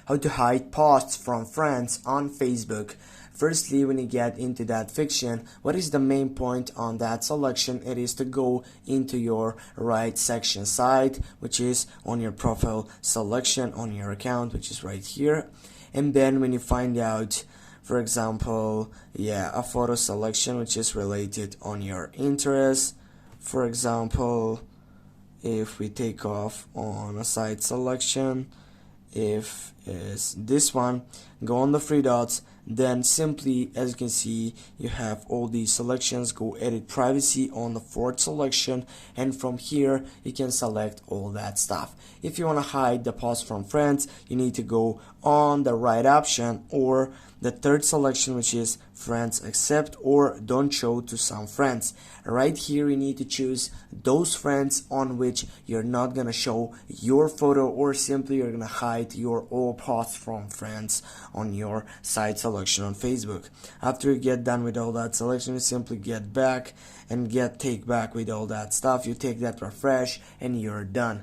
how to hide posts from friends on Facebook. Firstly, when you get into that fiction, what is the main point on that selection? It is to go into your right section side, which is on your profile selection on your account, which is right here. And then when you find out, for example, a photo selection which is related on your interests, for example, if we take off on a site selection, if is this one, go on the three dots, then simply, as you can see, you have all these selections. Go edit privacy on the fourth selection, and from here you can select all that stuff. If you want to hide the post from friends, you need to go on the right option or the third selection, which is friends accept or don't show to some friends. Right here you need to choose those friends on which you're not gonna show your photo, or simply you're gonna hide your all posts from friends on your site selection on Facebook. After you get done with all that selection, you simply get back and take back with all that stuff. You take that refresh and you're done.